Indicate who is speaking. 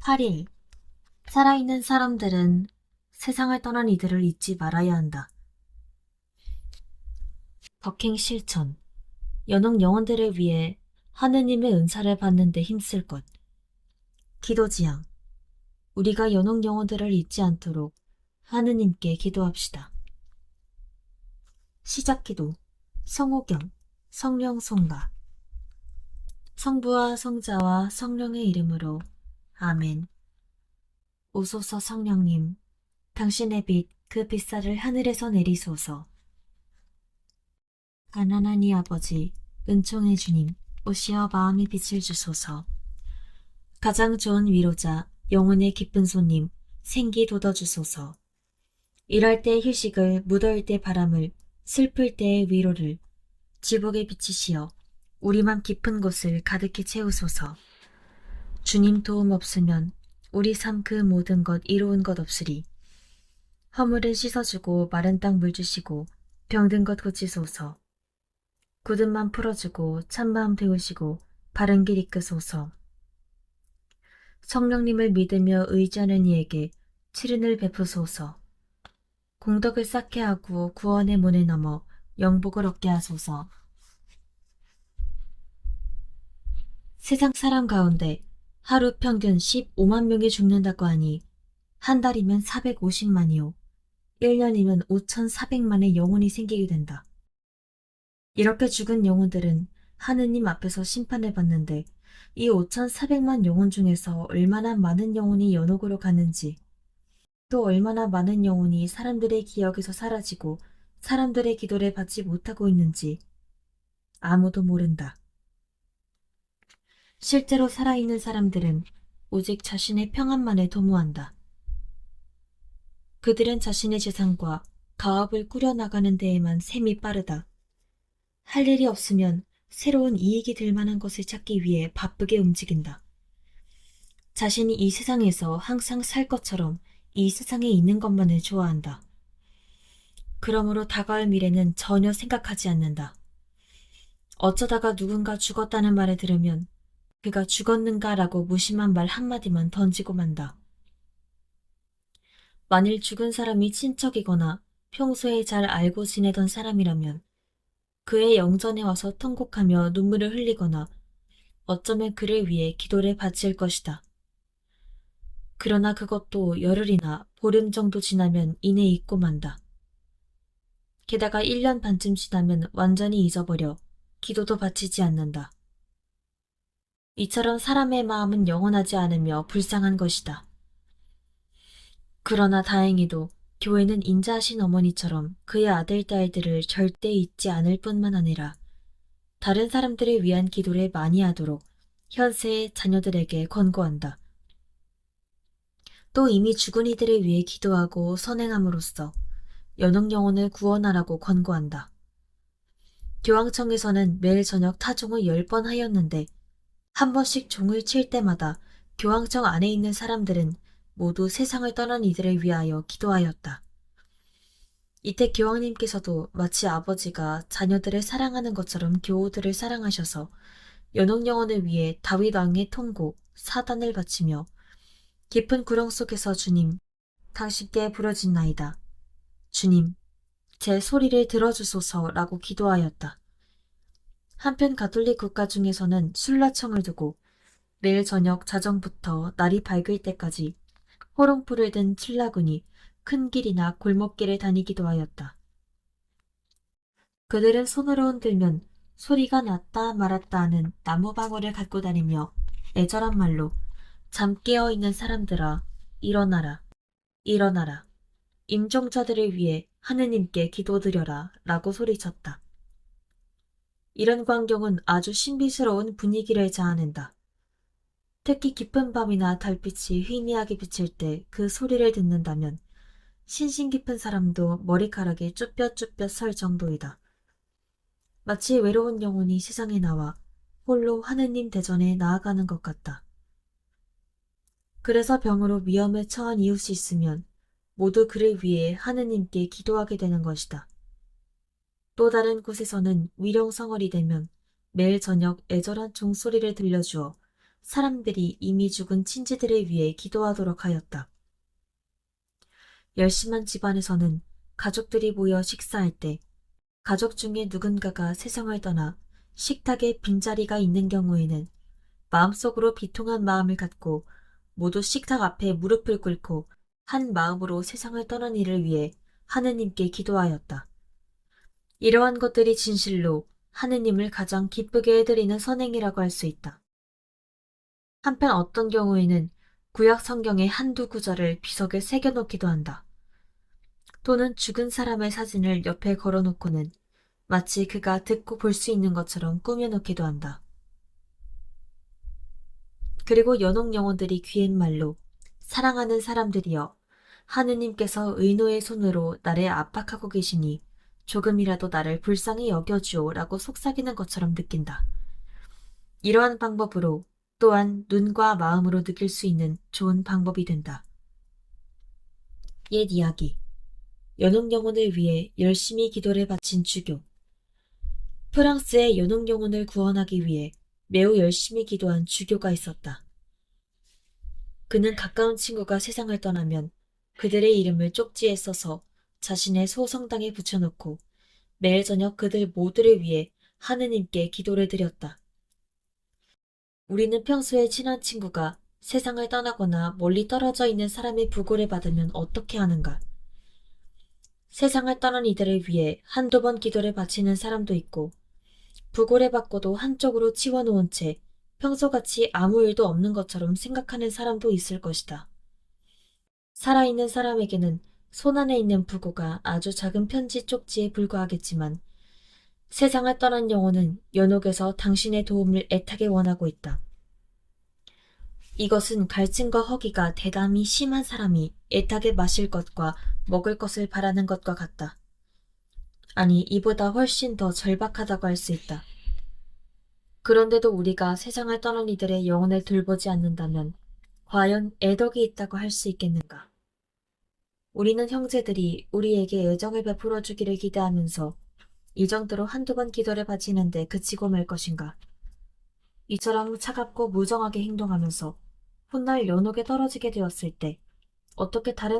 Speaker 1: 8일. 살아있는 사람들은 세상을 떠난 이들을 잊지 말아야 한다. 덕행 실천. 연옥 영혼들을 위해 하느님의 은사를 받는 데 힘쓸 것. 기도 지향. 우리가 연옥 영혼들을 잊지 않도록 하느님께 기도합시다. 시작 기도. 성호경, 성령 송가. 성부와 성자와 성령의 이름으로 아멘. 오소서 성령님, 당신의 빛, 그 빛살을 하늘에서 내리소서. 가난하니 아버지, 은총의 주님, 오시어 마음의 빛을 주소서. 가장 좋은 위로자, 영혼의 기쁜 손님, 생기 돋아주소서. 일할 때 휴식을, 무더울 때 바람을, 슬플 때의 위로를, 지복에 비치시어 우리 맘 깊은 곳을 가득히 채우소서. 주님 도움 없으면 우리 삶 그 모든 것 이로운 것 없으리. 허물을 씻어주고 마른 땅 물 주시고 병든 것 고치소서. 굳은 맘 풀어주고 찬마음 데우시고 바른 길 이끄소서. 성령님을 믿으며 의지하는 이에게 치른을 베푸소서. 공덕을 쌓게 하고 구원의 문에 넘어 영복을 얻게 하소서. 세상 사람 가운데 하루 평균 15만 명이 죽는다고 하니 한 달이면 450만이요. 1년이면 5,400만의 영혼이 생기게 된다. 이렇게 죽은 영혼들은 하느님 앞에서 심판을 받는데 이 5,400만 영혼 중에서 얼마나 많은 영혼이 연옥으로 가는지, 또 얼마나 많은 영혼이 사람들의 기억에서 사라지고 사람들의 기도를 받지 못하고 있는지 아무도 모른다. 실제로 살아있는 사람들은 오직 자신의 평안만을 도모한다. 그들은 자신의 재산과 가업을 꾸려나가는 데에만 셈이 빠르다. 할 일이 없으면 새로운 이익이 될 만한 것을 찾기 위해 바쁘게 움직인다. 자신이 이 세상에서 항상 살 것처럼 이 세상에 있는 것만을 좋아한다. 그러므로 다가올 미래는 전혀 생각하지 않는다. 어쩌다가 누군가 죽었다는 말을 들으면 그가 죽었는가라고 무심한 말 한마디만 던지고 만다. 만일 죽은 사람이 친척이거나 평소에 잘 알고 지내던 사람이라면 그의 영전에 와서 통곡하며 눈물을 흘리거나 어쩌면 그를 위해 기도를 바칠 것이다. 그러나 그것도 열흘이나 보름 정도 지나면 이내 잊고 만다. 게다가 1년 반쯤 지나면 완전히 잊어버려 기도도 바치지 않는다. 이처럼 사람의 마음은 영원하지 않으며 불쌍한 것이다. 그러나 다행히도 교회는 인자하신 어머니처럼 그의 아들, 딸들을 절대 잊지 않을 뿐만 아니라 다른 사람들을 위한 기도를 많이 하도록 현세의 자녀들에게 권고한다. 또 이미 죽은 이들을 위해 기도하고 선행함으로써 연옥 영혼을 구원하라고 권고한다. 교황청에서는 매일 저녁 타종을 10번 하였는데 한 번씩 종을 칠 때마다 교황청 안에 있는 사람들은 모두 세상을 떠난 이들을 위하여 기도하였다. 이때 교황님께서도 마치 아버지가 자녀들을 사랑하는 것처럼 교우들을 사랑하셔서 연옥 영혼을 위해 다윗 왕의 통곡, 사단을 바치며 깊은 구렁 속에서 주님, 당신께 부르짖나이다. 주님, 제 소리를 들어주소서라고 기도하였다. 한편 가톨릭 국가 중에서는 술라청을 두고 매일 저녁 자정부터 날이 밝을 때까지 호롱불을 든 칠라군이 큰 길이나 골목길을 다니기도 하였다. 그들은 손으로 흔들면 소리가 났다 말았다 하는 나무방울을 갖고 다니며 애절한 말로 잠 깨어 있는 사람들아, 일어나라, 일어나라. 임종자들을 위해 하느님께 기도드려라 라고 소리쳤다. 이런 광경은 아주 신비스러운 분위기를 자아낸다. 특히 깊은 밤이나 달빛이 희미하게 비칠 때 그 소리를 듣는다면 신신 깊은 사람도 머리카락이 쭈뼛쭈뼛 설 정도이다. 마치 외로운 영혼이 세상에 나와 홀로 하느님 대전에 나아가는 것 같다. 그래서 병으로 위험에 처한 이웃이 있으면 모두 그를 위해 하느님께 기도하게 되는 것이다. 또 다른 곳에서는 위령성월이 되면 매일 저녁 애절한 종소리를 들려주어 사람들이 이미 죽은 친지들을 위해 기도하도록 하였다. 열심한 집안에서는 가족들이 모여 식사할 때 가족 중에 누군가가 세상을 떠나 식탁에 빈자리가 있는 경우에는 마음속으로 비통한 마음을 갖고 모두 식탁 앞에 무릎을 꿇고 한 마음으로 세상을 떠난 이를 위해 하느님께 기도하였다. 이러한 것들이 진실로 하느님을 가장 기쁘게 해드리는 선행이라고 할 수 있다. 한편 어떤 경우에는 구약 성경의 한두 구절을 비석에 새겨놓기도 한다. 또는 죽은 사람의 사진을 옆에 걸어놓고는 마치 그가 듣고 볼 수 있는 것처럼 꾸며놓기도 한다. 그리고 연옥 영혼들이 귀한 말로 사랑하는 사람들이여 하느님께서 의노의 손으로 나를 압박하고 계시니 조금이라도 나를 불쌍히 여겨주오 라고 속삭이는 것처럼 느낀다. 이러한 방법으로 또한 눈과 마음으로 느낄 수 있는 좋은 방법이 된다. 옛 이야기. 연옥 영혼을 위해 열심히 기도를 바친 주교. 프랑스의 연옥 영혼을 구원하기 위해 매우 열심히 기도한 주교가 있었다. 그는 가까운 친구가 세상을 떠나면 그들의 이름을 쪽지에 써서 자신의 소성당에 붙여놓고 매일 저녁 그들 모두를 위해 하느님께 기도를 드렸다. 우리는 평소에 친한 친구가 세상을 떠나거나 멀리 떨어져 있는 사람의 부고를 받으면 어떻게 하는가? 세상을 떠난 이들을 위해 한두 번 기도를 바치는 사람도 있고 부고를 받고도 한쪽으로 치워놓은 채 평소같이 아무 일도 없는 것처럼 생각하는 사람도 있을 것이다. 살아있는 사람에게는 손안에 있는 부고가 아주 작은 편지 쪽지에 불과하겠지만 세상을 떠난 영혼은 연옥에서 당신의 도움을 애타게 원하고 있다. 이것은 갈증과 허기가 대담히 심한 사람이 애타게 마실 것과 먹을 것을 바라는 것과 같다. 아니, 이보다 훨씬 더 절박하다고 할 수 있다. 그런데도 우리가 세상을 떠난 이들의 영혼을 돌보지 않는다면 과연 애덕이 있다고 할 수 있겠는가? 우리는 형제들이 우리에게 애정을 베풀어 주기를 기대하면서 이 정도로 한두 번 기도를 바치는데 그치고 말 것인가? 이처럼 차갑고 무정하게 행동하면서 훗날 연옥에 떨어지게 되었을 때 어떻게 다른